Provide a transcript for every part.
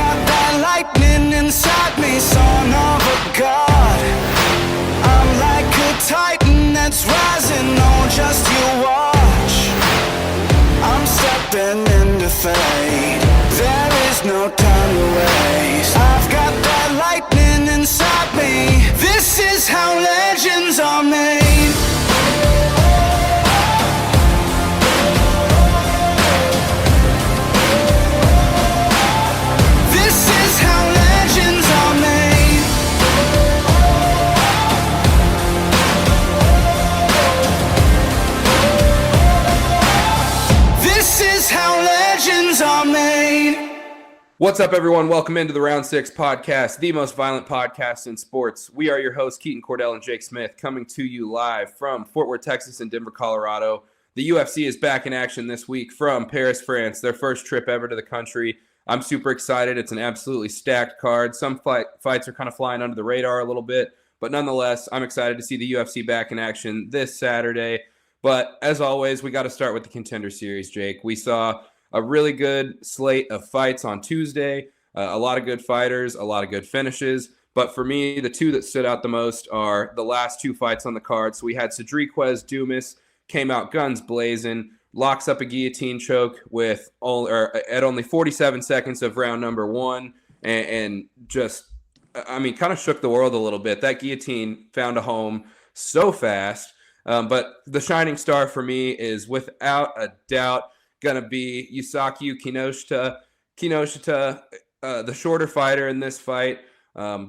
got that lightning inside me, son of a god. I'm like a titan that's rising, oh just you watch. I'm stepping into fate, there is no time to waste. I've got that lightning inside me, this is how legends are made. What's up, everyone? Welcome into the Round 6 podcast, the most violent podcast in sports. We are your hosts, Keaton, Cordell, and Jake Smith, coming to you live from Fort Worth, Texas, and Denver, Colorado. The UFC is back in action this week from Paris, France, their first trip ever to the country. I'm super excited. It's an absolutely stacked card. Some fights are kind of flying under the radar a little bit, but nonetheless, I'm excited to see the UFC back in action this Saturday. But as always, we got to start with the Contender Series, Jake. We saw a really good slate of fights on Tuesday, a lot of good fighters, a lot of good finishes. But for me, the two that stood out the most are the last two fights on the card. So we had Demetrious Johnson came out guns blazing, locks up a guillotine choke at only 47 seconds of round number one, and just, kind of shook the world a little bit. That guillotine found a home so fast. But the shining star for me is without a doubt going to be Yusaku Kinoshita. Kinoshita, the shorter fighter in this fight,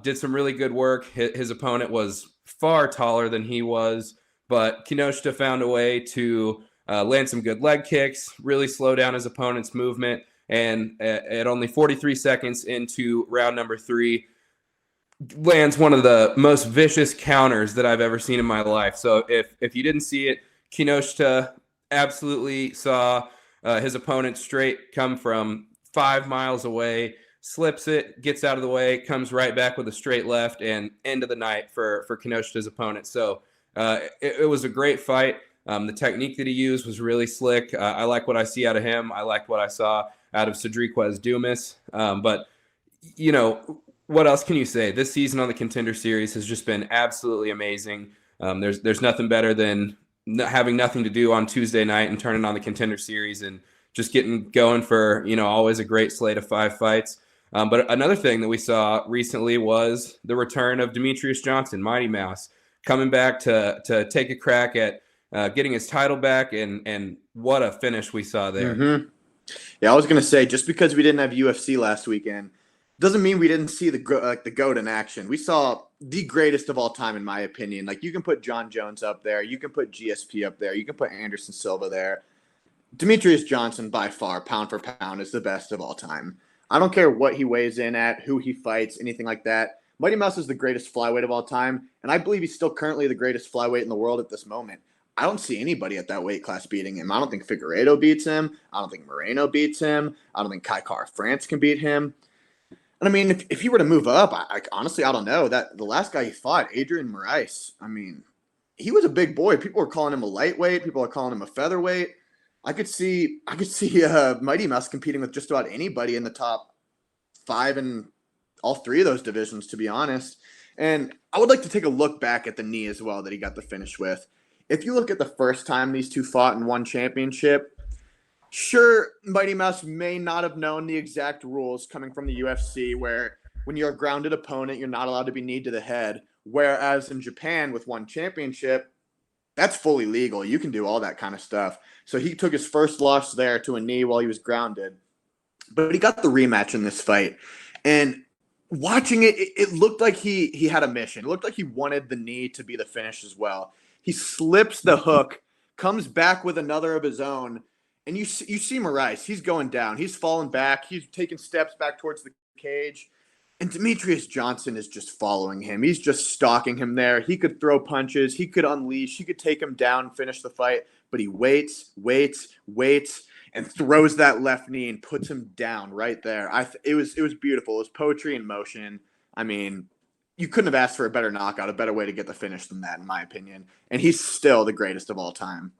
did some really good work. His opponent was far taller than he was, but Kinoshita found a way to land some good leg kicks, really slow down his opponent's movement, and at only 43 seconds into round number 3, lands one of the most vicious counters that I've ever seen in my life. So if you didn't see it, Kinoshita absolutely saw his opponent straight come from 5 miles away, slips it, gets out of the way, comes right back with a straight left, and end of the night for Kinoshita's opponent. So it was a great fight. The technique that he used was really slick. I like what I see out of him. I liked what I saw out of Demetrious Johnson. But, what else can you say? This season on the Contender Series has just been absolutely amazing. There's nothing better than having nothing to do on Tuesday night and turning on the Contender Series and just getting going for, always a great slate of 5 fights. But another thing that we saw recently was the return of Demetrious Johnson, Mighty Mouse, coming back to take a crack at getting his title back, and what a finish we saw there. Mm-hmm. Yeah, I was going to say, just because we didn't have UFC last weekend doesn't mean we didn't see the GOAT in action. We saw the greatest of all time, in my opinion. Like, you can put John Jones up there. You can put GSP up there. You can put Anderson Silva there. Demetrious Johnson, by far, pound for pound, is the best of all time. I don't care what he weighs in at, who he fights, anything like that. Mighty Mouse is the greatest flyweight of all time, and I believe he's still currently the greatest flyweight in the world at this moment. I don't see anybody at that weight class beating him. I don't think Figueiredo beats him. I don't think Moreno beats him. I don't think Kai Kara-France can beat him. And I mean, if he were to move up, honestly, I don't know. That the last guy he fought, Adrian Moraes, he was a big boy. People were calling him a lightweight. People are calling him a featherweight. I could see Mighty Mouse competing with just about anybody in the top 5 in all 3 of those divisions, to be honest. And I would like to take a look back at the knee as well that he got the finish with. If you look at the first time these two fought in one championship, sure, Mighty Mouse may not have known the exact rules coming from the UFC, where when you're a grounded opponent, you're not allowed to be kneed to the head. Whereas in Japan with one championship, that's fully legal. You can do all that kind of stuff. So he took his first loss there to a knee while he was grounded. But he got the rematch in this fight. And watching it, it looked like he had a mission. It looked like he wanted the knee to be the finish as well. He slips the hook, comes back with another of his own, and you see Moraes. He's going down. He's falling back. He's taking steps back towards the cage. And Demetrious Johnson is just following him. He's just stalking him there. He could throw punches. He could unleash. He could take him down and finish the fight. But he waits, and throws that left knee and puts him down right there. It was beautiful. It was poetry in motion. I mean, you couldn't have asked for a better knockout, a better way to get the finish than that, in my opinion. And he's still the greatest of all time.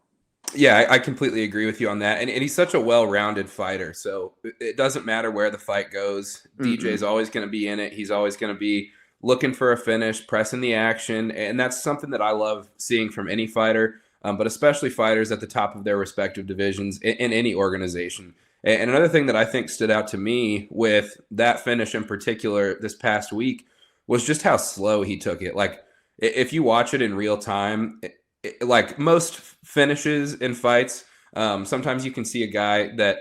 Yeah, I completely agree with you on that. And he's such a well-rounded fighter. So it doesn't matter where the fight goes. DJ's always going to be in it. He's always going to be looking for a finish, pressing the action. And that's something that I love seeing from any fighter, but especially fighters at the top of their respective divisions in any organization. And another thing that I think stood out to me with that finish in particular this past week was just how slow he took it. Like, if you watch it in real time, like most finishes in fights, sometimes you can see a guy that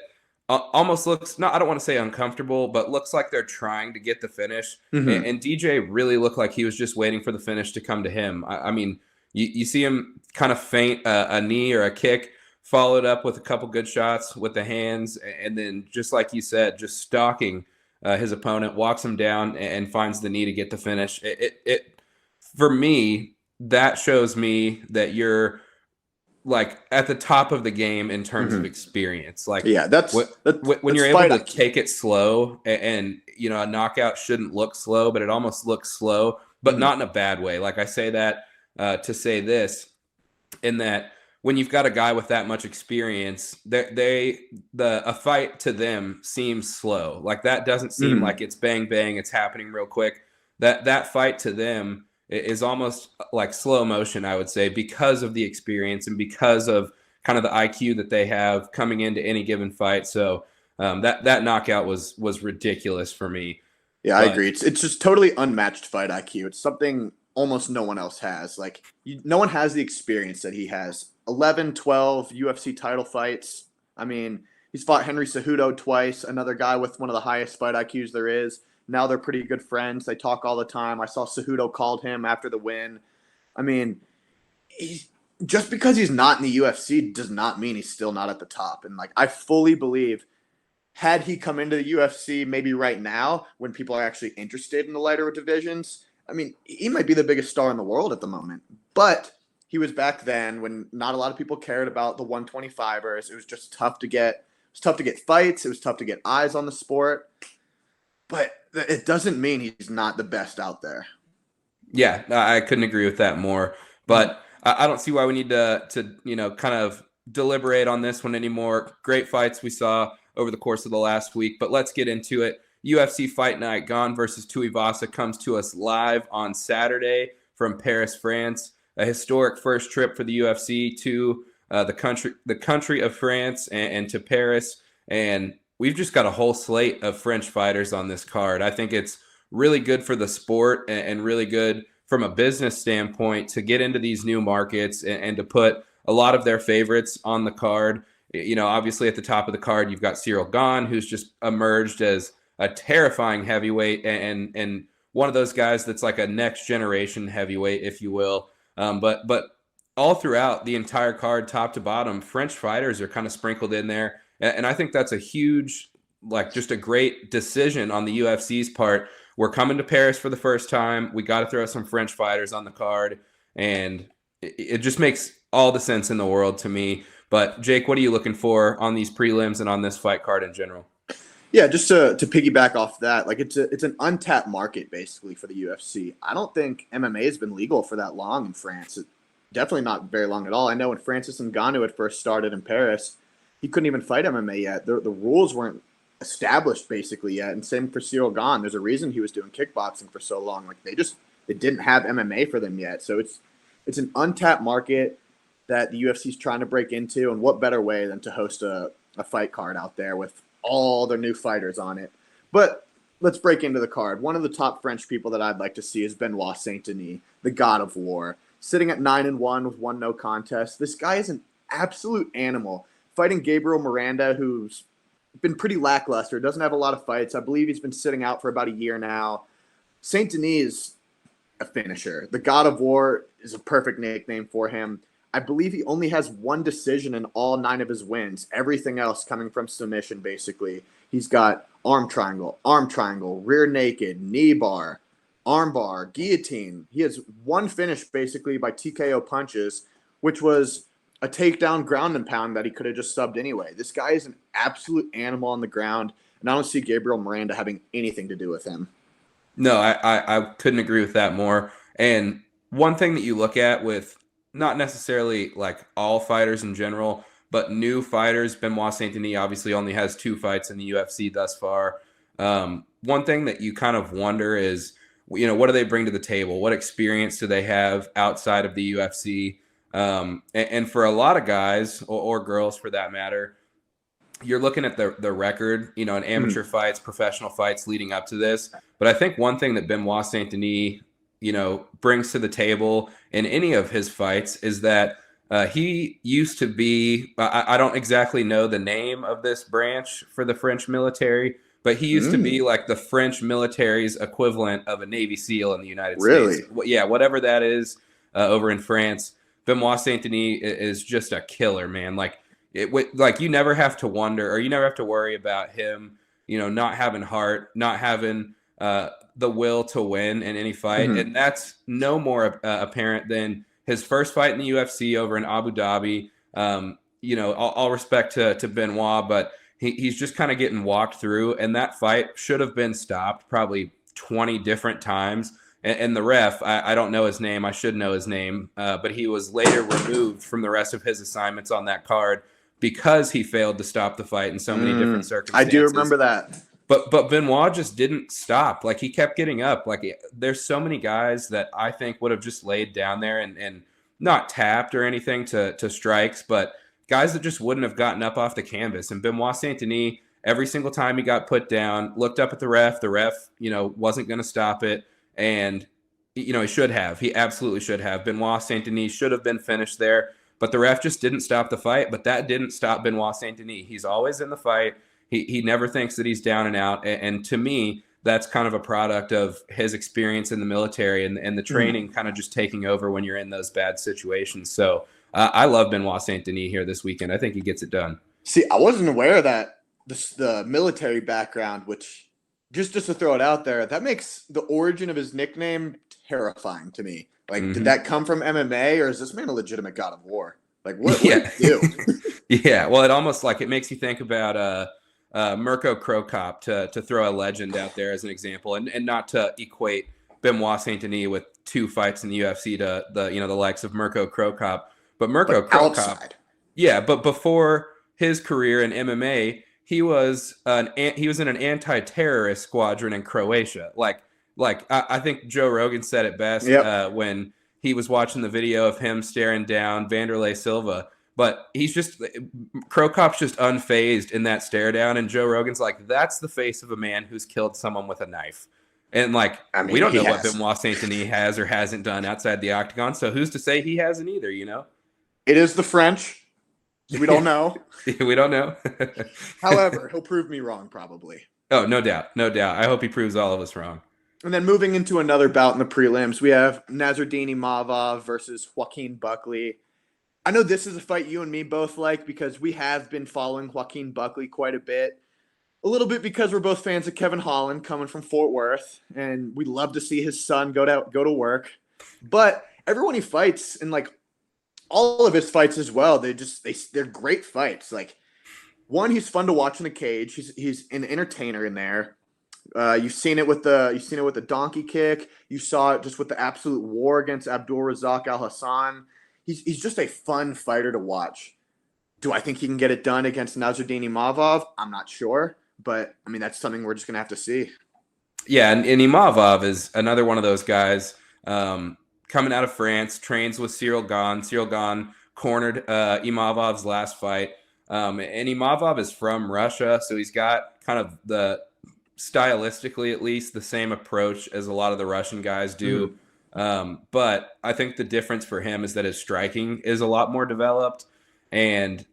almost looks, no, I don't want to say uncomfortable, but looks like they're trying to get the finish. And DJ really looked like he was just waiting for the finish to come to him. I mean, you see him kind of feint a knee or a kick, followed up with a couple good shots with the hands, and then just like you said, just stalking his opponent, walks him down and finds the knee to get the finish. It for me, that shows me that you're like at the top of the game in terms of experience. Like, yeah, when you're able to take it slow, and you know, a knockout shouldn't look slow, but it almost looks slow, but not in a bad way. Like, I say that to say this, in that when you've got a guy with that much experience, a fight to them seems slow. Like, that doesn't seem like it's bang bang, it's happening real quick. That fight to them is almost like slow motion, I would say, because of the experience and because of kind of the IQ that they have coming into any given fight. So that knockout was ridiculous for me. Yeah, I agree. It's just totally unmatched fight IQ. It's something almost no one else has. Like, no one has the experience that he has. 11, 12 UFC title fights. I mean, he's fought Henry Cejudo twice, another guy with one of the highest fight IQs there is. Now they're pretty good friends. They talk all the time. I saw Cejudo called him after the win. I mean, just because he's not in the UFC does not mean he's still not at the top. And, like, I fully believe, had he come into the UFC maybe right now when people are actually interested in the lighter divisions, I mean, he might be the biggest star in the world at the moment. But he was back then when not a lot of people cared about the 125ers. It was just tough to get fights. It was tough to get eyes on the sport. But it doesn't mean he's not the best out there. Yeah, I couldn't agree with that more. But I don't see why we need to kind of deliberate on this one anymore. Great fights we saw over the course of the last week, but let's get into it. UFC Fight Night Gane versus Tuivasa comes to us live on Saturday from Paris, France. A historic first trip for the UFC to the country of France and to Paris. And we've just got a whole slate of French fighters on this card. I think it's really good for the sport and really good from a business standpoint to get into these new markets and to put a lot of their favorites on the card. You know, obviously at the top of the card, you've got Cyril Gane, who's just emerged as a terrifying heavyweight and one of those guys that's like a next generation heavyweight, if you will. But all throughout the entire card, top to bottom, French fighters are kind of sprinkled in there. And I think that's a huge, like, just a great decision on the UFC's part. We're coming to Paris for the first time. We got to throw some French fighters on the card. And it just makes all the sense in the world to me. But, Jake, what are you looking for on these prelims and on this fight card in general? Yeah, just to piggyback off that, like, it's an untapped market, basically, for the UFC. I don't think MMA has been legal for that long in France. Definitely not very long at all. I know when Francis Ngannou had first started in Paris, he couldn't even fight MMA yet. The rules weren't established basically yet. And same for Cyril Gane. There's a reason he was doing kickboxing for so long. Like, they didn't have MMA for them yet. So it's an untapped market that the UFC is trying to break into. And what better way than to host a fight card out there with all the new fighters on it. But let's break into the card. One of the top French people that I'd like to see is Benoit Saint-Denis, the God of War, sitting at 9-1 with 1 no contest. This guy is an absolute animal. Fighting Gabriel Miranda, who's been pretty lackluster, doesn't have a lot of fights. I believe he's been sitting out for about a year now. Saint-Denis is a finisher. The God of War is a perfect nickname for him. I believe he only has 1 decision in all 9 of his wins. Everything else coming from submission, basically. He's got arm triangle, rear naked, knee bar, arm bar, guillotine. He has 1 finish, basically, by TKO punches, which was a takedown ground and pound that he could have just subbed anyway. This guy is an absolute animal on the ground, and I don't see Gabriel Miranda having anything to do with him. No, I couldn't agree with that more. And one thing that you look at with not necessarily like all fighters in general, but new fighters. Benoit Saint-Denis obviously only has 2 fights in the UFC thus far. One thing that you kind of wonder is, what do they bring to the table? What experience do they have outside of the UFC? And for a lot of guys or girls for that matter, you're looking at the record, in amateur fights, professional fights leading up to this. But I think one thing that Benoit Saint-Denis, brings to the table in any of his fights is that he used to be, I don't exactly know the name of this branch for the French military, but he used to be like the French military's equivalent of a Navy SEAL in the United States. Yeah, whatever that is over in France. Benoit Saint-Denis is just a killer, man. Like you never have to wonder, or you never have to worry about him, not having heart, not having the will to win in any fight. And that's no more apparent than his first fight in the UFC over in Abu Dhabi. All respect to Benoit, but he's just kind of getting walked through, and that fight should have been stopped probably 20 different times. And the ref, I don't know his name. I should know his name, but he was later removed from the rest of his assignments on that card because he failed to stop the fight in so many different circumstances. I do remember that. But Benoit just didn't stop. Like, he kept getting up. Like, there's so many guys that I think would have just laid down there and not tapped or anything to strikes, but guys that just wouldn't have gotten up off the canvas. And Benoit Saint-Denis, every single time he got put down, looked up at the ref. The ref, wasn't going to stop it. And, he should have. He absolutely should have. Benoit Saint-Denis should have been finished there. But the ref just didn't stop the fight. But that didn't stop Benoit Saint-Denis. He's always in the fight. He never thinks that he's down and out. And to me, that's kind of a product of his experience in the military and the training kind of just taking over when you're in those bad situations. So I love Benoit Saint-Denis here this weekend. I think he gets it done. See, I wasn't aware of that, the military background, which just to throw it out there, that makes the origin of his nickname terrifying to me. Like, did that come from MMA, or is this man a legitimate god of war? Like, what did he do? Yeah, well, it almost like it makes you think about Mirko Cro Cop, to throw a legend out there as an example, and not to equate Benoit Saint-Denis with 2 fights in the UFC to the likes of Mirko Cro Cop. But Mirko Cro Cop, yeah, but before his career in MMA, he was in an anti-terrorist squadron in Croatia. Like I think Joe Rogan said it best when he was watching the video of him staring down Vanderlei Silva. But Cro Cop's just unfazed in that stare down, and Joe Rogan's like, that's the face of a man who's killed someone with a knife. And we don't know what Benoit Saint-Denis has or hasn't done outside the octagon, so who's to say he hasn't either, It is the French. We don't know. We don't know. However, he'll prove me wrong probably. Oh, no doubt. No doubt. I hope he proves all of us wrong. And then moving into another bout in the prelims, we have Nasruddin Imavov versus Joaquin Buckley. I know this is a fight you and me both like because we have been following Joaquin Buckley quite a bit. A little bit because we're both fans of Kevin Holland coming from Fort Worth, and we love to see his son go to work. But everyone he fights, and all of his fights as well, they're great fights. Like, one, he's fun to watch in the cage. He's an entertainer in there. You've seen it with the donkey kick. You saw it just with the absolute war against Abdul Razak Al Hassan. He's just a fun fighter to watch. Do I think he can get it done against Nasruddin Imavov? I'm not sure, but I mean, that's something we're just gonna have to see. Yeah, and Imavov is another one of those guys coming out of France, trains with Cyril Gane. Cyril Gane cornered Imavov's last fight, and Imavov is from Russia, so he's got kind of stylistically at least the same approach as a lot of the Russian guys do. But I think the difference for him is that his striking is a lot more developed, and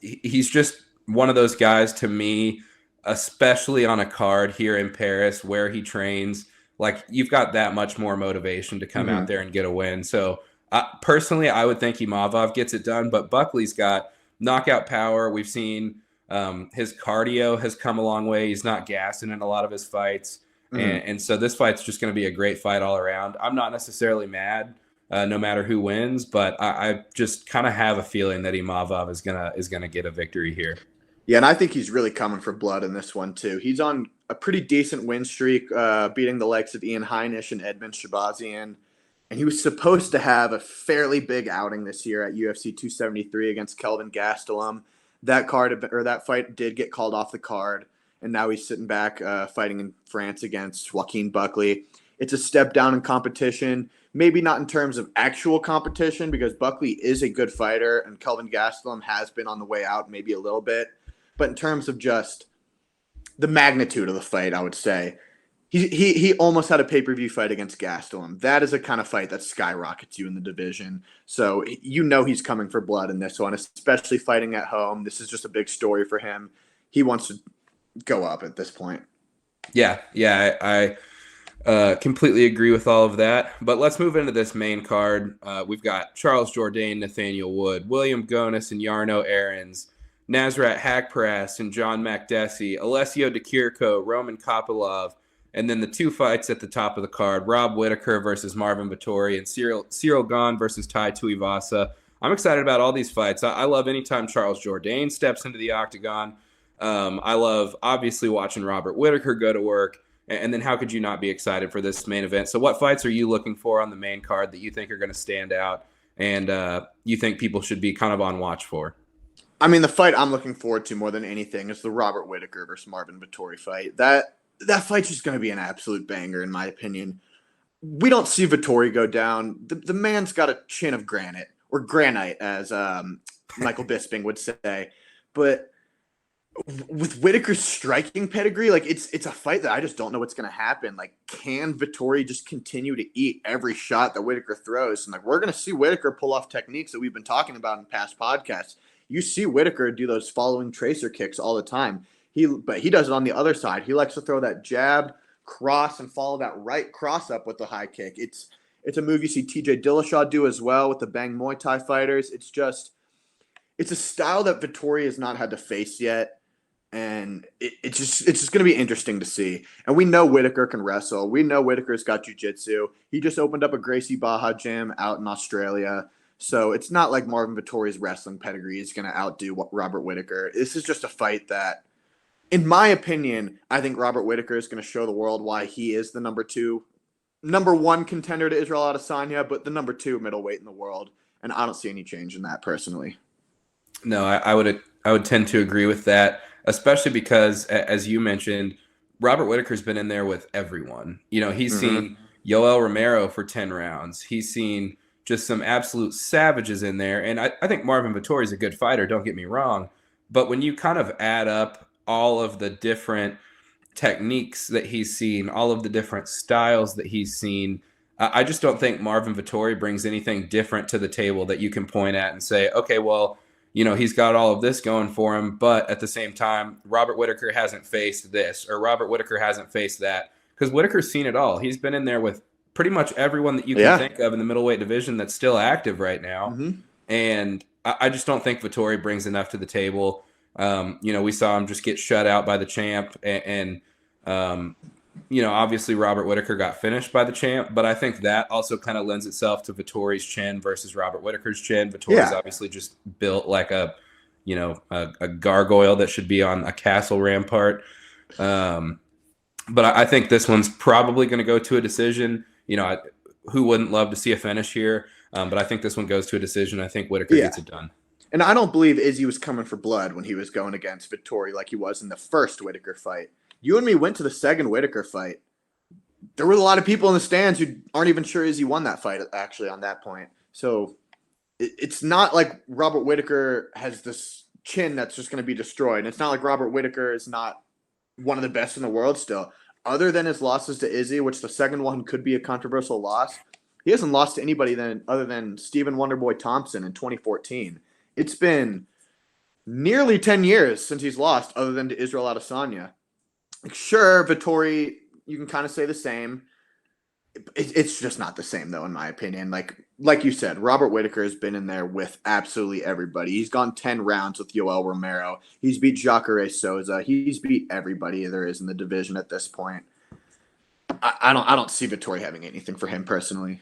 he's just one of those guys to me, especially on a card here in Paris where he trains. Like, you've got that much more motivation to come out there and get a win. So personally, I would think Imavov gets it done, but Buckley's got knockout power. We've seen his cardio has come a long way. He's not gassing in a lot of his fights. And so this fight's just going to be a great fight all around. I'm not necessarily mad no matter who wins, but I just kind of have a feeling that Imavov is gonna get a victory here. Yeah, and I think he's really coming for blood in this one too. He's on a pretty decent win streak, beating the likes of Ian Heinisch and Edmund Shabazian. and he was supposed to have a fairly big outing this year at UFC 273 against Kelvin Gastelum. That fight did get called off the card, and now he's sitting back fighting in France against Joaquin Buckley. It's a step down in competition, maybe not in terms of actual competition, because Buckley is a good fighter, and Kelvin Gastelum has been on the way out maybe a little bit. But in terms of just the magnitude of the fight, I would say he almost had a pay-per-view fight against Gastelum. That is a kind of fight that skyrockets you in the division. So he's coming for blood in this one, especially fighting at home. This is just a big story for him. He wants to go up at this point. Yeah, I completely agree with all of that. But let's move into this main card. We've got Charles Jourdain, Nathaniel Wood, William Gonis and Yarno Aarons, Nasrat Haqparast and John Makdessi, Alessio Di Chirico, Roman Kopylov, and then the two fights at the top of the card, Rob Whittaker versus Marvin Vettori and Cyril Gane versus Tai Tuivasa. I'm excited about all these fights. I love anytime Charles Jourdain steps into the octagon. I love, obviously, watching Robert Whittaker go to work. And then how could you not be excited for this main event? So what fights are you looking for on the main card that you think are going to stand out and you think people should be kind of on watch for? I mean, the fight I'm looking forward to more than anything is the Robert Whittaker versus Marvin Vettori fight. That fight's just going to be an absolute banger, in my opinion. We don't see Vettori go down. The man's got a chin of granite, or granite, as Michael Bisping would say. But with Whittaker's striking pedigree, like it's a fight that I just don't know what's going to happen. Like, can Vettori just continue to eat every shot that Whittaker throws? And we're going to see Whittaker pull off techniques that we've been talking about in past podcasts. You see Whittaker do those following tracer kicks all the time. But he does it on the other side. He likes to throw that jab, cross, and follow that right cross up with the high kick. It's a move you see TJ Dillashaw do as well with the Bang Muay Thai fighters. It's a style that Vettori has not had to face yet. And it's just going to be interesting to see. And we know Whittaker can wrestle. We know Whittaker's got jiu-jitsu. He just opened up a Gracie Baja gym out in Australia. So it's not like Marvin Vettori's wrestling pedigree is going to outdo Robert Whittaker. This is just a fight that, in my opinion, I think Robert Whittaker is going to show the world why he is the number one contender to Israel Adesanya, but the number 2 middleweight in the world. And I don't see any change in that personally. No, I would tend to agree with that, especially because, as you mentioned, Robert Whittaker's been in there with everyone. You know, he's seen Yoel Romero for 10 rounds. He's seen just some absolute savages in there. And I think Marvin Vettori is a good fighter, don't get me wrong. But when you kind of add up all of the different techniques that he's seen, all of the different styles that he's seen, I just don't think Marvin Vettori brings anything different to the table that you can point at and say, okay, well, you know, he's got all of this going for him, but at the same time, Robert Whittaker hasn't faced this, or Robert Whittaker hasn't faced that, because Whittaker's seen it all. He's been in there with pretty much everyone that you can think of in the middleweight division that's still active right now. And I just don't think Vettori brings enough to the table. You know, we saw him just get shut out by the champ, and you know, obviously Robert Whittaker got finished by the champ, but I think that also kind of lends itself to Vettori's chin versus Robert Whittaker's chin. Vettori's obviously just built like a gargoyle that should be on a castle rampart. But I think this one's probably going to go to a decision. You know, who wouldn't love to see a finish here? But I think this one goes to a decision. I think Whittaker gets it done. And I don't believe Izzy was coming for blood when he was going against Vettori like he was in the first Whittaker fight. You and me went to the second Whittaker fight. There were a lot of people in the stands who aren't even sure Izzy won that fight, actually, on that point. So it's not like Robert Whittaker has this chin that's just going to be destroyed. And it's not like Robert Whittaker is not one of the best in the world still. Other than his losses to Izzy, which the second one could be a controversial loss, he hasn't lost to anybody other than Stephen Wonderboy Thompson in 2014. It's been nearly 10 years since he's lost, other than to Israel Adesanya. Sure, Vettori, you can kind of say the same. It's just not the same, though, in my opinion. Like you said, Robert Whittaker has been in there with absolutely everybody. He's gone 10 rounds with Yoel Romero. He's beat Jacare Souza. He's beat everybody there is in the division at this point. I don't see Vettori having anything for him personally.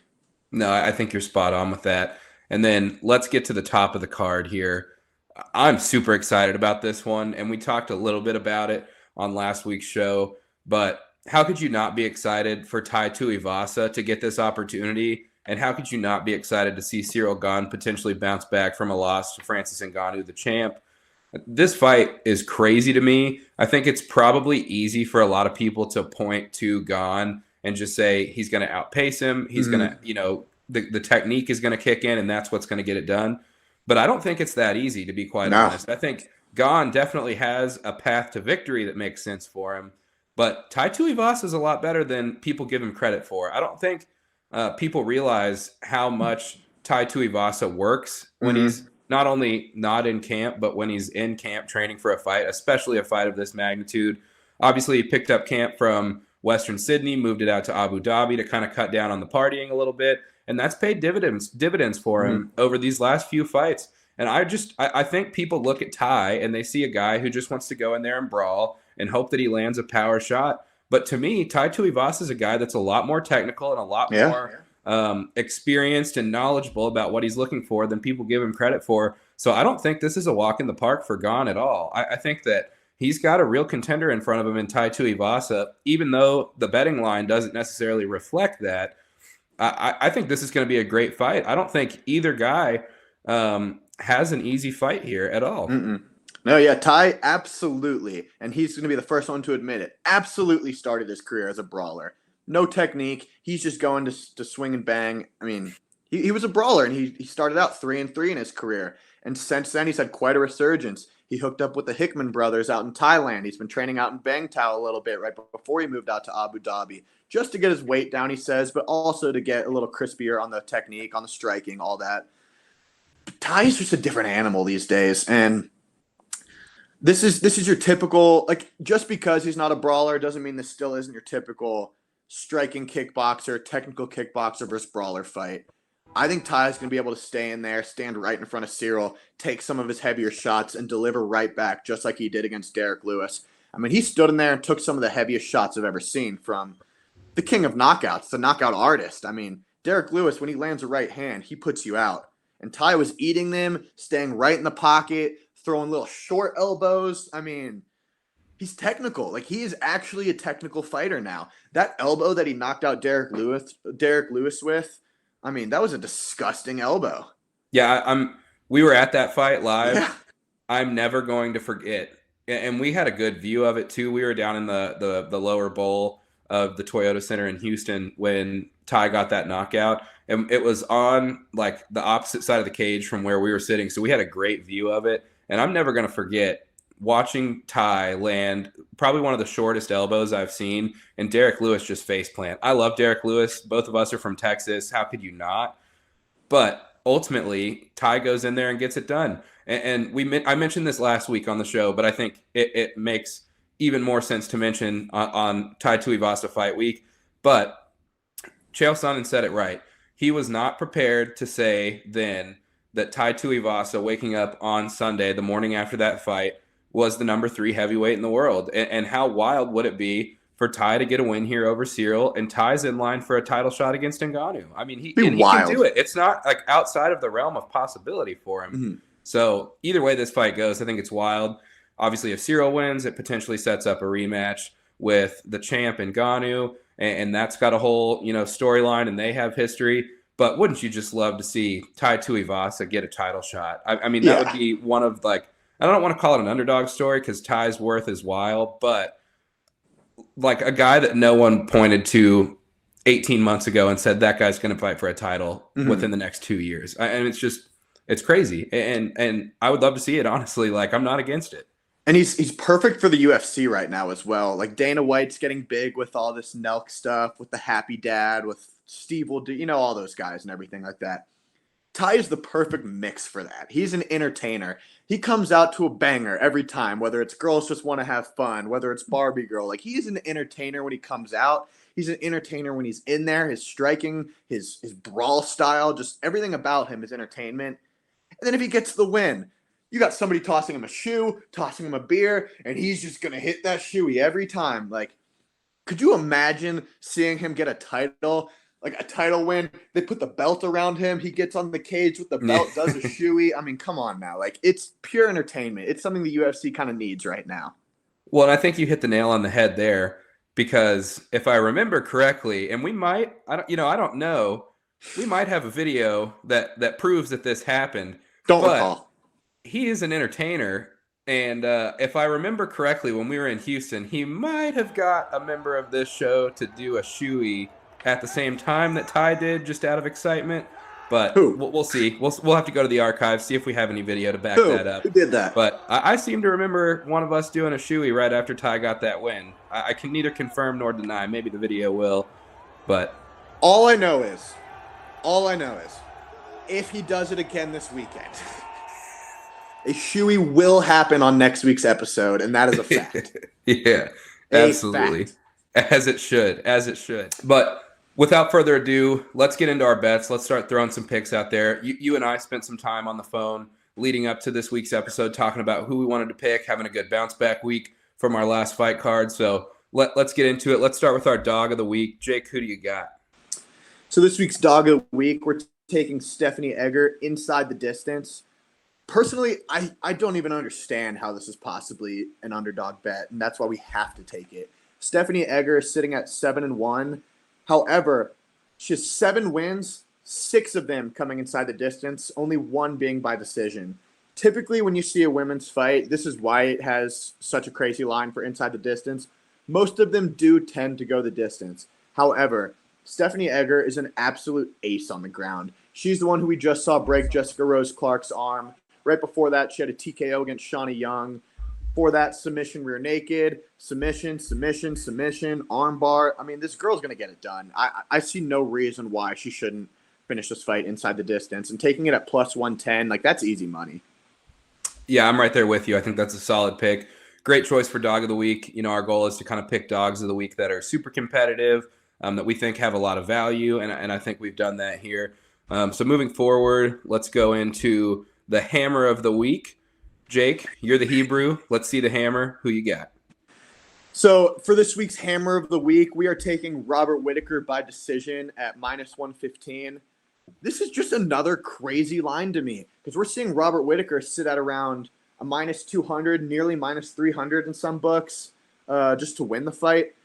No, I think you're spot on with that. And then let's get to the top of the card here. I'm super excited about this one, and we talked a little bit about it on last week's show, but how could you not be excited for Tai Tuivasa to get this opportunity And how could you not be excited to see Ciryl Gane potentially bounce back from a loss to Francis Ngannou, the champ? This fight is crazy to me. I think it's probably easy for a lot of people to point to Gane and just say he's going to outpace him. He's going to, the technique is going to kick in, and that's what's going to get it done. But I don't think it's that easy, to be quite honest. I think Gane definitely has a path to victory that makes sense for him. But Tai Tuivasa is a lot better than people give him credit for. I don't think people realize how much Tai Tuivasa works when he's not only not in camp, but when he's in camp training for a fight, especially a fight of this magnitude. Obviously, he picked up camp from Western Sydney, moved it out to Abu Dhabi to kind of cut down on the partying a little bit. And that's paid dividends for him over these last few fights. And I think people look at Tai and they see a guy who just wants to go in there and brawl and hope that he lands a power shot. But to me, Tai Tuivasa is a guy that's a lot more technical and a lot more experienced and knowledgeable about what he's looking for than people give him credit for. So I don't think this is a walk in the park for Gane at all. I think that he's got a real contender in front of him in Tai Tuivasa, even though the betting line doesn't necessarily reflect that. I think this is going to be a great fight. I don't think either guy has an easy fight here at all. No, yeah, Tai absolutely, and he's going to be the first one to admit it, absolutely started his career as a brawler. No technique. He's just going to swing and bang. I mean, he was a brawler, and he started out 3-3 in his career. And since then, he's had quite a resurgence. He hooked up with the Hickman brothers out in Thailand. He's been training out in Bangtao a little bit right before he moved out to Abu Dhabi, just to get his weight down, he says, but also to get a little crispier on the technique, on the striking, all that. Tai is just a different animal these days, and this is your typical, like, just because he's not a brawler doesn't mean this still isn't your typical striking kickboxer, technical kickboxer versus brawler fight. I think Tai is going to be able to stay in there, stand right in front of Ciryl, take some of his heavier shots, and deliver right back, just like he did against Derek Lewis. I mean, he stood in there and took some of the heaviest shots I've ever seen from the king of knockouts, the knockout artist. I mean, Derek Lewis, when he lands a right hand, he puts you out. And Tai was eating them, staying right in the pocket, throwing little short elbows. I mean, he's technical. Like, he is actually a technical fighter now. That elbow that he knocked out Derek Lewis with, I mean, that was a disgusting elbow. Yeah, we were at that fight live. Yeah. I'm never going to forget. And we had a good view of it too. We were down in the lower bowl of the Toyota Center in Houston when Tai got that knockout. And it was on like the opposite side of the cage from where we were sitting. So we had a great view of it. And I'm never going to forget watching Tai land probably one of the shortest elbows I've seen, and Derek Lewis just face plant. I love Derek Lewis. Both of us are from Texas. How could you not? But ultimately, Tai goes in there and gets it done. And I mentioned this last week on the show, but I think it makes even more sense to mention on Tai Tuivasa Fight Week. But Chael Sonnen said it right. He was not prepared to say then that Tai Tuivasa waking up on Sunday, the morning after that fight, was the number 3 heavyweight in the world. And how wild would it be for Tai to get a win here over Ciryl, and Tai's in line for a title shot against Ngannou? I mean, he can do it. It's not like outside of the realm of possibility for him. So either way this fight goes, I think it's wild. Obviously, if Ciryl wins, it potentially sets up a rematch with the champ Ngannou, and that's got a whole storyline, and they have history. But wouldn't you just love to see Tai Tuivasa get a title shot? I mean, that would be one of, like, I don't want to call it an underdog story because Tai's worth is wild, but like a guy that no one pointed to 18 months ago and said that guy's going to fight for a title within the next 2 years. And it's crazy. And I would love to see it, honestly. Like, I'm not against it. And he's perfect for the UFC right now as well. Like, Dana White's getting big with all this Nelk stuff, with the Happy Dad, with Steve will do, all those guys and everything like that. Tai is the perfect mix for that. He's an entertainer. He comes out to a banger every time, whether it's girls just want to have fun, whether it's Barbie girl. Like, he's an entertainer when he comes out. He's an entertainer when he's in there. His striking, his brawl style, just everything about him is entertainment. And then if he gets the win, you got somebody tossing him a shoe, tossing him a beer, and he's just going to hit that shoey every time. Like, could you imagine seeing him get a title? Like a title win, they put the belt around him. He gets on the cage with the belt, does a shoey. I mean, come on now. Like, it's pure entertainment. It's something the UFC kind of needs right now. Well, and I think you hit the nail on the head there, because if I remember correctly, and we might, I don't know, we might have a video that proves that this happened. Don't but recall. He is an entertainer. And if I remember correctly, when we were in Houston, he might have got a member of this show to do a shoey at the same time that Ty did, just out of excitement. But Who? we'll see. We'll have to go to the archives, see if we have any video to back Who? that up. Who did that? But I seem to remember one of us doing a shoey right after Ty got that win. I can neither confirm nor deny. Maybe the video will. But All I know is, if he does it again this weekend, a shoey will happen on next week's episode, and that is a fact. yeah, A absolutely. fact. As it should. But without further ado, let's get into our bets. Let's start throwing some picks out there. You and I spent some time on the phone leading up to this week's episode talking about who we wanted to pick, having a good bounce back week from our last fight card. So let's get into it. Let's start with our dog of the week. Jake, who do you got? So this week's dog of the week, we're taking Stephanie Egger inside the distance. Personally, I don't even understand how this is possibly an underdog bet, and that's why we have to take it. Stephanie Egger is sitting at 7-1. However, she has 7 wins, 6 of them coming inside the distance, only 1 being by decision. Typically, when you see a women's fight, this is why it has such a crazy line for inside the distance. Most of them do tend to go the distance. However, Stephanie Egger is an absolute ace on the ground. She's the one who we just saw break Jessica Rose Clark's arm. Right before that, she had a TKO against Shawnee Young. For that, submission rear naked, submission, armbar. I mean, this girl's going to get it done. I see no reason why she shouldn't finish this fight inside the distance. And taking it at plus 110, like, that's easy money. Yeah, I'm right there with you. I think that's a solid pick. Great choice for dog of the week. You know, our goal is to kind of pick dogs of the week that are super competitive, that we think have a lot of value, and I think we've done that here. So moving forward, let's go into the hammer of the week. Jake, you're the Hebrew. Let's see the hammer. Who you got? So for this week's hammer of the week, we are taking Robert Whittaker by decision at minus 115. This is just another crazy line to me because we're seeing Robert Whittaker sit at around a minus 200, nearly minus 300 in some books, just to win the fight.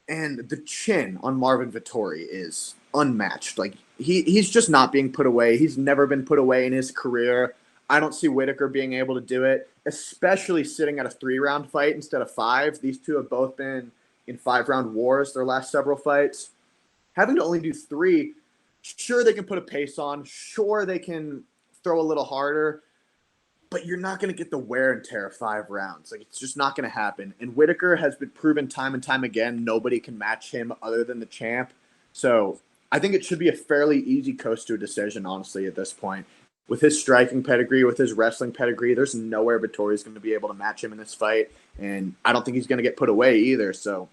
And the chin on Marvin Vettori is unmatched. Like, he's just not being put away. He's never been put away in his career. I don't see Whittaker being able to do it, especially sitting at a 3-round fight instead of 5. These two have both been in 5-round wars their last several fights. Having to only do 3, sure, they can put a pace on. Sure, they can throw a little harder. But you're not going to get the wear and tear of 5 rounds. Like, it's just not going to happen. And Whittaker has been proven time and time again, nobody can match him other than the champ. So I think it should be a fairly easy coast to a decision, honestly, at this point. With his striking pedigree, with his wrestling pedigree, there's nowhere Vettori's going to be able to match him in this fight. And I don't think he's going to get put away either. So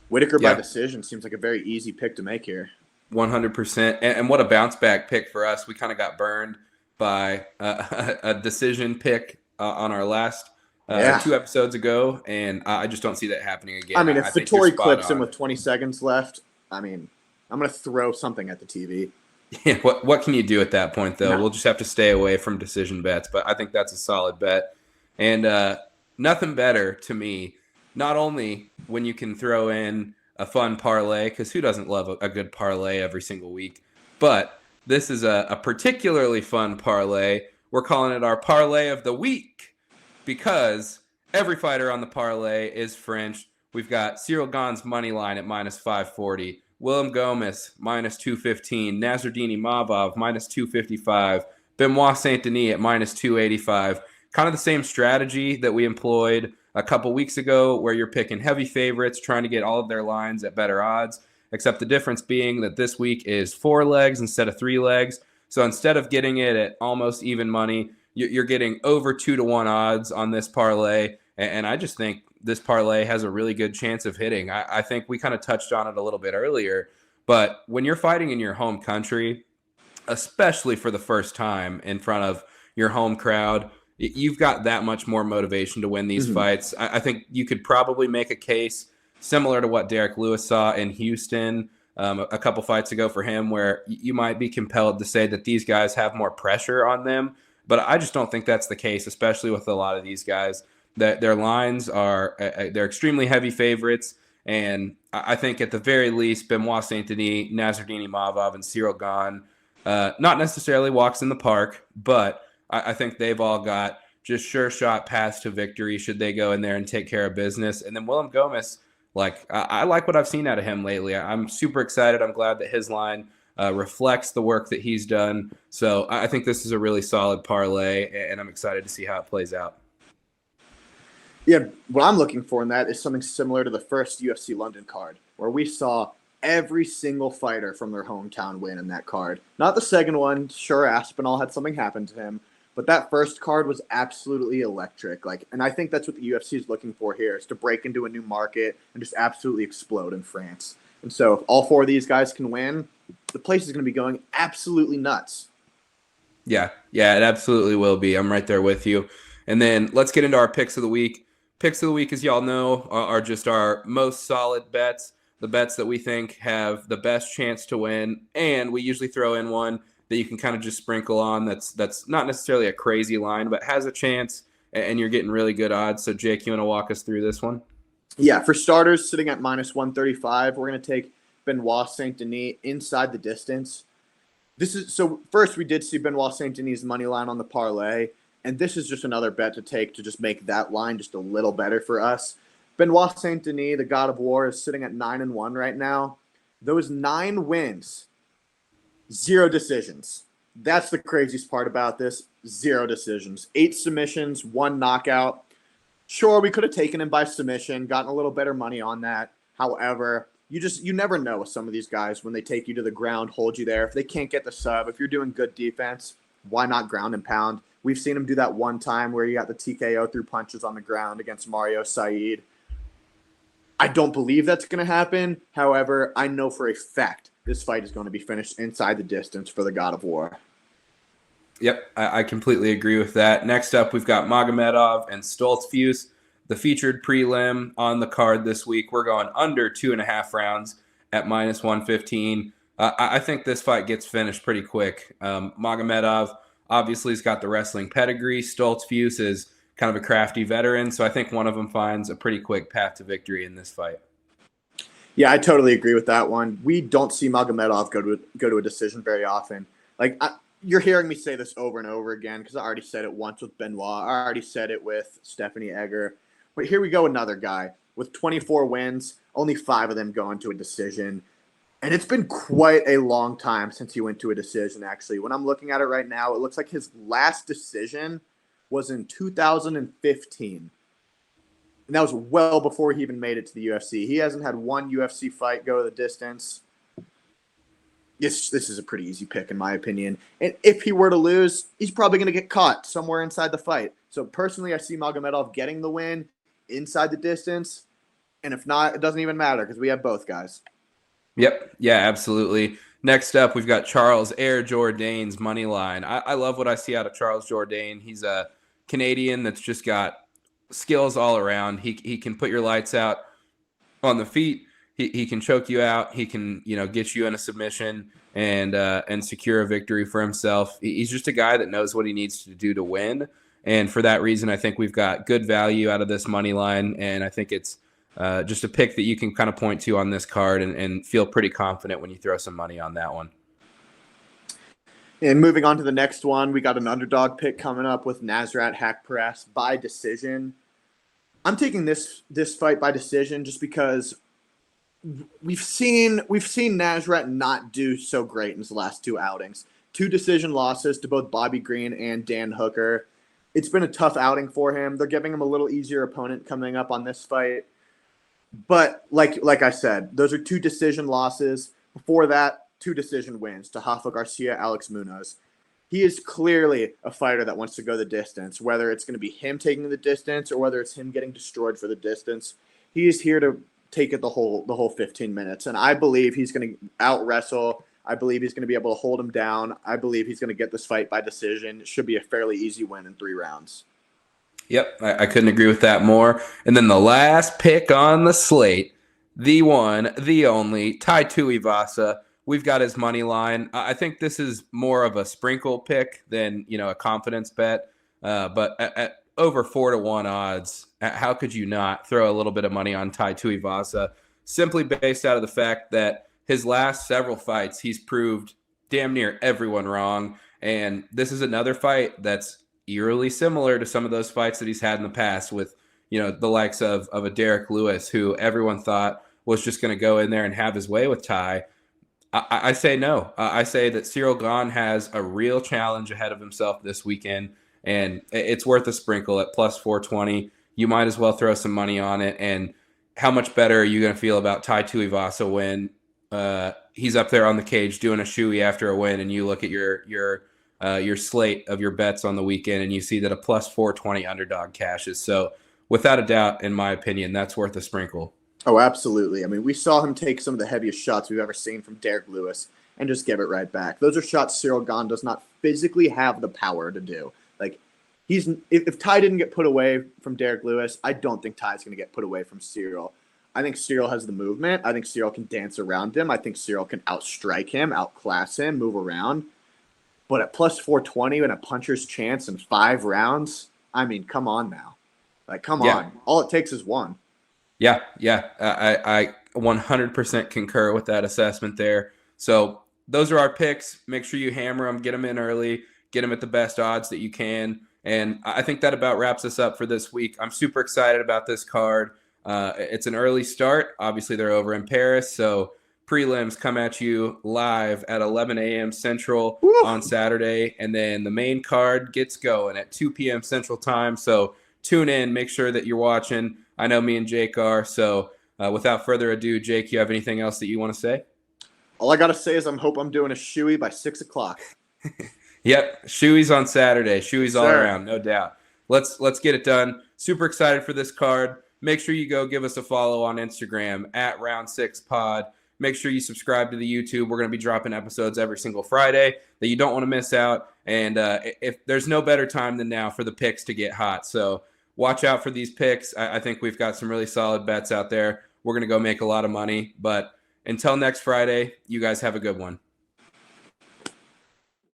Whittaker by decision seems like a very easy pick to make here. 100%. And what a bounce back pick for us. We kind of got burned by a decision pick on our last 2 episodes ago, and I just don't see that happening again. I mean, if Vettori clips him with 20 seconds left, I mean, I'm going to throw something at the TV. Yeah, what can you do at that point, though? No. We'll just have to stay away from decision bets, but I think that's a solid bet. And nothing better to me, not only when you can throw in a fun parlay, because who doesn't love a good parlay every single week, but this is a particularly fun parlay. We're calling it our parlay of the week because every fighter on the parlay is French. We've got Cyril Gane's money line at minus 540, Willem Gomez minus 215, Nasruddin Imavov minus 255, Benoit Saint-Denis at minus 285. Kind of the same strategy that we employed a couple weeks ago where you're picking heavy favorites, trying to get all of their lines at better odds. Except the difference being that this week is 4 legs instead of 3 legs. So instead of getting it at almost even money, you're getting over 2-1 odds on this parlay. And I just think this parlay has a really good chance of hitting. I think we kind of touched on it a little bit earlier. But when you're fighting in your home country, especially for the first time in front of your home crowd, you've got that much more motivation to win these fights. I think you could probably make a case similar to what Derek Lewis saw in Houston a couple fights ago for him, where you might be compelled to say that these guys have more pressure on them. But I just don't think that's the case, especially with a lot of these guys. That their lines are they're extremely heavy favorites, And I think at the very least, Benoit Saint-Denis, Nasruddin Imavov, and Cyril Gane, not necessarily walks in the park, but I think they've all got just sure shot paths to victory should they go in there and take care of business. And then Willem Gomez, I like what I've seen out of him lately. I'm super excited. I'm glad that his line reflects the work that he's done. So I think this is a really solid parlay, and I'm excited to see how it plays out. Yeah, what I'm looking for in that is something similar to the first UFC London card, where we saw every single fighter from their hometown win in that card. Not the second one. Sure, Aspinall had something happen to him, but that first card was absolutely electric. And I think that's what the UFC is looking for here, is to break into a new market and just absolutely explode in France. And so if all four of these guys can win, the place is going to be going absolutely nuts. Yeah, it absolutely will be. I'm right there with you. And then let's get into our picks of the week. Picks of the week, as y'all know, are just our most solid bets, the bets that we think have the best chance to win. And we usually throw in one that you can kind of just sprinkle on that's not necessarily a crazy line, but has a chance, and you're getting really good odds. So, Jake, you want to walk us through this one? Yeah, for starters, sitting at -135, we're going to take Benoit Saint-Denis inside the distance. First we did see Benoit Saint-Denis' money line on the parlay, and this is just another bet to take to just make that line just a little better for us. Benoit Saint-Denis, the God of War, is sitting at 9-1 right now. Those 9 wins, 0 decisions. That's the craziest part about this. 0 decisions. 8 submissions, 1 knockout. Sure, we could have taken him by submission, gotten a little better money on that. However, you never know with some of these guys when they take you to the ground, hold you there. If they can't get the sub, if you're doing good defense, why not ground and pound? We've seen him do that one time where he got the TKO through punches on the ground against Mario Said. I don't believe that's going to happen. However, I know for a fact this fight is going to be finished inside the distance for the God of War. Yep, I completely agree with that. Next up, we've got Magomedov and Stoltzfus, the featured prelim on the card this week. We're going under 2.5 rounds at -115. I think this fight gets finished pretty quick. Magomedov obviously has got the wrestling pedigree. Stoltzfus is kind of a crafty veteran, so I think one of them finds a pretty quick path to victory in this fight. Yeah, I totally agree with that one. We don't see Magomedov go to a decision very often. You're hearing me say this over and over again because I already said it once with Benoit. I already said it with Stephanie Egger. But here we go, another guy with 24 wins, only 5 of them going to a decision. And it's been quite a long time since he went to a decision, actually. When I'm looking at it right now, it looks like his last decision was in 2015. And that was well before he even made it to the UFC. He hasn't had one UFC fight go the distance. This is a pretty easy pick, in my opinion. And if he were to lose, he's probably going to get caught somewhere inside the fight. So personally, I see Magomedov getting the win inside the distance. And if not, it doesn't even matter because we have both guys. Yep. Yeah, absolutely. Next up, we've got Charles Air Jourdain's money line. I love what I see out of Charles Jourdain. He's a Canadian that's just got skills all around. He can put your lights out on the feet. He can choke you out. He can, get you in a submission and secure a victory for himself. He's just a guy that knows what he needs to do to win. And for that reason, I think we've got good value out of this money line. And I think it's just a pick that you can kind of point to on this card and feel pretty confident when you throw some money on that one. And moving on to the next one, we got an underdog pick coming up with Nasrat Haqparast by decision. I'm taking this fight by decision just because we've seen Nasrat not do so great in his last 2 outings. 2 decision losses to both Bobby Green and Dan Hooker. It's been a tough outing for him. They're giving him a little easier opponent coming up on this fight. But like I said, those are 2 decision losses. Before that, 2 decision wins to Rafa Garcia, Alex Munoz. He is clearly a fighter that wants to go the distance, whether it's going to be him taking the distance or whether it's him getting destroyed for the distance. He is here to take it the whole 15 minutes. And I believe he's going to out-wrestle. I believe he's going to be able to hold him down. I believe he's going to get this fight by decision. It should be a fairly easy win in 3 rounds. Yep, I couldn't agree with that more. And then the last pick on the slate, the one, the only, Tai Tuivasa. We've got his money line. I think this is more of a sprinkle pick than, a confidence bet. But at over 4-1 odds, how could you not throw a little bit of money on Tai Tuivasa? simply based out of the fact that his last several fights, he's proved damn near everyone wrong. And this is another fight that's eerily similar to some of those fights that he's had in the past with, the likes of a Derek Lewis, who everyone thought was just going to go in there and have his way with Ty. I say no. I say that Ciryl Gane has a real challenge ahead of himself this weekend, and it's worth a sprinkle at plus 420. You might as well throw some money on it. And how much better are you going to feel about Tai Tuivasa when he's up there on the cage doing a shoey after a win, and you look at your slate of your bets on the weekend and you see that a plus 420 underdog cashes? So without a doubt, in my opinion, that's worth a sprinkle. Oh, absolutely. I mean, we saw him take some of the heaviest shots we've ever seen from Derek Lewis and just give it right back. Those are shots Ciryl Gane does not physically have the power to do. Like, if Ty didn't get put away from Derek Lewis, I don't think Ty's going to get put away from Ciryl. I think Ciryl has the movement. I think Ciryl can dance around him. I think Ciryl can outstrike him, outclass him, move around. But at plus 420 and a puncher's chance in 5 rounds, I mean, come on now. Like, come on. All it takes is one. Yeah. I 100% concur with that assessment there. So those are our picks. Make sure you hammer them, get them in early, get them at the best odds that you can. And I think that about wraps us up for this week. I'm super excited about this card. It's an early start. Obviously, they're over in Paris. So prelims come at you live at 11 a.m. Central on Saturday. And then the main card gets going at 2 p.m. Central time. So tune in. Make sure that you're watching. I know me and Jake are. So without further ado, Jake, you have anything else that you want to say? All I got to say is I hope I'm doing a shoey by 6 o'clock. Yep. Shoey's on Saturday. Shoey's all around, no doubt. Let's get it done. Super excited for this card. Make sure you go give us a follow on Instagram at Round6Pod. Make sure you subscribe to the YouTube. We're going to be dropping episodes every single Friday that you don't want to miss out. And if there's no better time than now for the picks to get hot. So watch out for these picks. I think we've got some really solid bets out there. We're going to go make a lot of money. But until next Friday, you guys have a good one.